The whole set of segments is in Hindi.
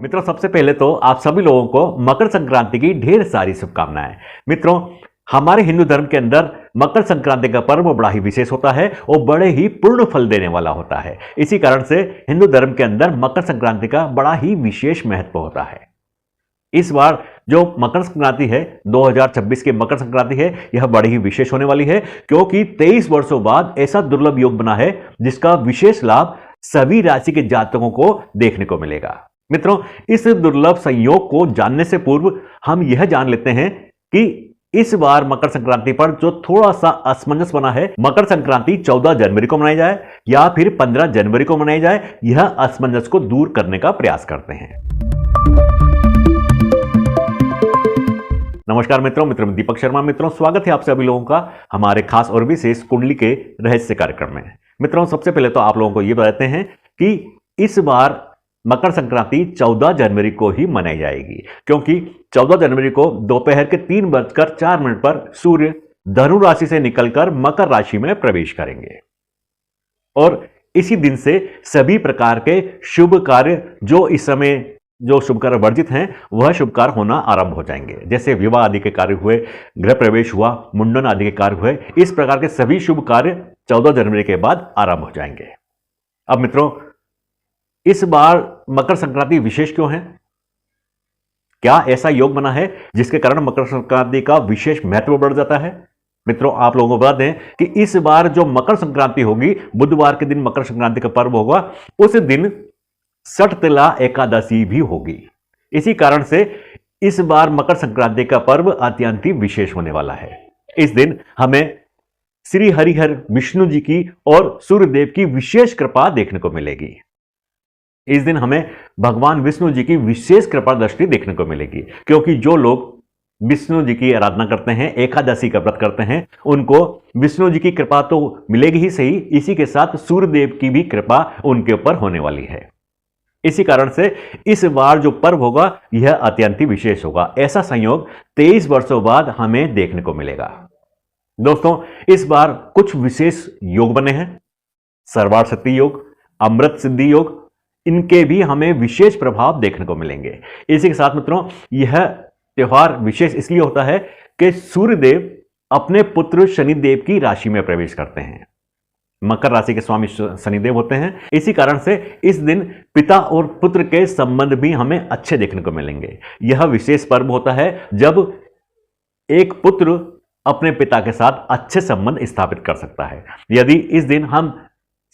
मित्रों, सबसे पहले तो आप सभी लोगों को मकर संक्रांति की ढेर सारी शुभकामनाएं। मित्रों, हमारे हिंदू धर्म के अंदर मकर संक्रांति का पर्व बड़ा ही विशेष होता है और बड़े ही पूर्ण फल देने वाला होता है। इसी कारण से हिंदू धर्म के अंदर मकर संक्रांति का बड़ा ही विशेष महत्व होता है। इस बार जो मकर संक्रांति है, 2026 की मकर संक्रांति है, यह बड़ी ही विशेष होने वाली है क्योंकि 23 वर्षों बाद ऐसा दुर्लभ योग बना है जिसका विशेष लाभ सभी राशि के जातकों को देखने को मिलेगा। मित्रों, इस दुर्लभ संयोग को जानने से पूर्व हम यह जान लेते हैं कि इस बार मकर संक्रांति पर जो थोड़ा सा असमंजस बना है, मकर संक्रांति 14 जनवरी को मनाई जाए या फिर 15 जनवरी को मनाई जाए, यह असमंजस को दूर करने का प्रयास करते हैं। नमस्कार मित्रों, मित्र दीपक शर्मा। मित्रों, स्वागत है आप सभी लोगों का हमारे खास और विशेष कुंडली के रहस्य कार्यक्रम में। मित्रों, सबसे पहले तो आप लोगों को यह बताते हैं कि इस बार मकर संक्रांति 14 जनवरी को ही मनाई जाएगी क्योंकि 14 जनवरी को दोपहर के 3:04 पर सूर्य धनु राशि से निकलकर मकर राशि में प्रवेश करेंगे और इसी दिन से सभी प्रकार के शुभ कार्य जो इस समय जो शुभ कार्य वर्जित हैं वह शुभ कार्य होना आरंभ हो जाएंगे। जैसे विवाह आदि के कार्य हुए, गृह प्रवेश हुआ, मुंडन आदि के कार्य हुए, इस प्रकार के सभी शुभ कार्य 14 जनवरी के बाद आरंभ हो जाएंगे। अब मित्रों, इस बार मकर संक्रांति विशेष क्यों है? क्या ऐसा योग बना है जिसके कारण मकर संक्रांति का विशेष महत्व बढ़ जाता है? मित्रों, आप लोगों को बता दें कि इस बार जो मकर संक्रांति होगी, बुधवार के दिन मकर संक्रांति का पर्व होगा, उस दिन सठतिला एकादशी भी होगी। इसी कारण से इस बार मकर संक्रांति का पर्व अत्यंत ही विशेष होने वाला है। इस दिन हमें श्री हरिहर विष्णु जी की और सूर्यदेव की विशेष कृपा देखने को मिलेगी। इस दिन हमें भगवान विष्णु जी की विशेष कृपा दृष्टि देखने को मिलेगी क्योंकि जो लोग विष्णु जी की आराधना करते हैं, एकादशी का व्रत करते हैं, उनको विष्णु जी की कृपा तो मिलेगी ही सही, इसी के साथ सूर्यदेव की भी कृपा उनके ऊपर होने वाली है। इसी कारण से इस बार जो पर्व होगा यह अत्यंत ही विशेष होगा। ऐसा संयोग 23 वर्षों बाद हमें देखने को मिलेगा। दोस्तों, इस बार कुछ विशेष योग बने हैं। सर्वार्थ सिद्धि योग, अमृत सिद्धि योग, इनके भी हमें विशेष प्रभाव देखने को मिलेंगे। इसी के साथ मित्रों, यह त्योहार विशेष इसलिए होता है कि सूर्यदेव अपने पुत्र शनिदेव की राशि में प्रवेश करते हैं। मकर राशि के स्वामी शनिदेव होते हैं। इसी कारण से इस दिन पिता और पुत्र के संबंध भी हमें अच्छे देखने को मिलेंगे। यह विशेष पर्व होता है जब एक पुत्र अपने पिता के साथ अच्छे संबंध स्थापित कर सकता है। यदि इस दिन हम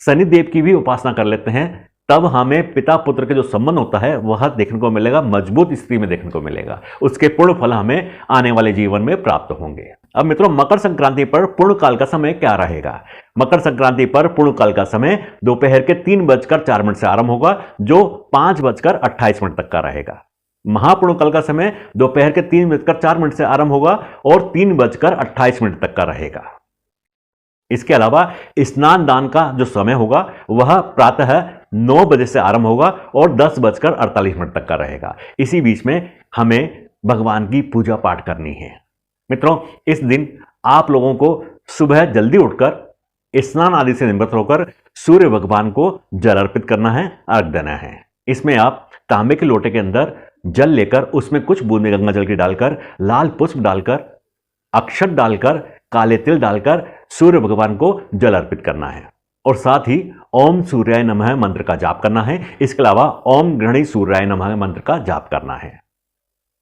शनिदेव की भी उपासना कर लेते हैं तब हमें पिता पुत्र के जो संबंध होता है वह देखने को मिलेगा, मजबूत स्थिति में देखने को मिलेगा। उसके पूर्ण फल हमें आने वाले जीवन में प्राप्त होंगे। अब मित्रों, मकर संक्रांति पर पूर्ण काल का समय क्या रहेगा? मकर संक्रांति पर पूर्ण काल का समय दोपहर के 3:04 से आरंभ होगा जो 5:28 तक का रहेगा। महापूर्ण काल का समय दोपहर के 3:04 से आरंभ होगा और 3:28 तक का रहेगा। इसके अलावा स्नान दान का जो समय होगा वह प्रातः 9 बजे से आरंभ होगा और 10:48 तक का रहेगा। इसी बीच में हमें भगवान की पूजा पाठ करनी है। मित्रों, इस दिन आप लोगों को सुबह जल्दी उठकर स्नान आदि से निवृत्त होकर सूर्य भगवान को जल अर्पित करना है, अर्घ देना है। इसमें आप तांबे के लोटे के अंदर जल लेकर उसमें कुछ बूंदे गंगा जल की डालकर, लाल पुष्प डालकर, अक्षत डालकर, काले तिल डालकर सूर्य भगवान को जल अर्पित करना है और साथ ही ओम सूर्याय नमः मंत्र का जाप करना है। इसके अलावा ओम गृहणी सूर्याय नमः मंत्र का जाप करना है।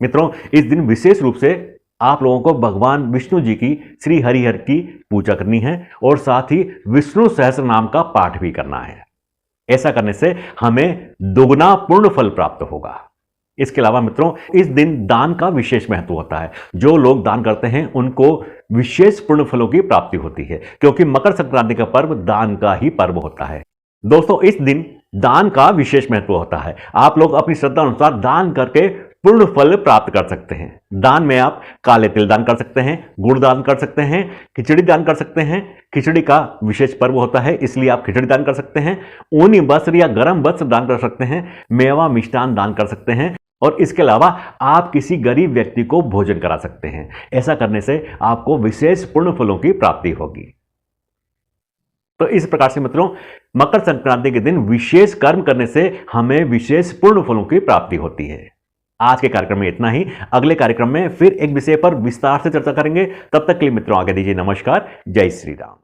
मित्रों, इस दिन विशेष रूप से आप लोगों को भगवान विष्णु जी की, श्री हरिहर की पूजा करनी है और साथ ही विष्णु सहस्त्र नाम का पाठ भी करना है। ऐसा करने से हमें दोगुना पूर्ण फल प्राप्त होगा। इसके अलावा मित्रों, इस दिन दान का विशेष महत्व होता है। जो लोग दान करते हैं उनको विशेष पुण्य फलों की प्राप्ति होती है क्योंकि मकर संक्रांति का पर्व दान का ही पर्व होता है। दोस्तों, इस दिन दान का विशेष महत्व होता है। आप लोग अपनी श्रद्धा अनुसार दान करके पूर्ण फल प्राप्त कर सकते हैं। दान में आप काले तिल दान कर सकते हैं, गुड़ दान कर सकते हैं, खिचड़ी दान कर सकते हैं। खिचड़ी का विशेष पर्व होता है इसलिए आप खिचड़ी दान कर सकते हैं। ऊनी वस्त्र या गर्म वस्त्र दान कर सकते हैं। मेवा मिष्ठान दान कर सकते हैं और इसके अलावा आप किसी गरीब व्यक्ति को भोजन करा सकते हैं। ऐसा करने से आपको विशेष पुण्य फलों की प्राप्ति होगी। तो इस प्रकार से मित्रों मकर संक्रांति के दिन विशेष कर्म करने से हमें विशेष पूर्ण फलों की प्राप्ति होती है। आज के कार्यक्रम में इतना ही। अगले कार्यक्रम में फिर एक विषय पर विस्तार से चर्चा करेंगे। तब तक के लिए मित्रों आगे दीजिए नमस्कार। जय श्री राम।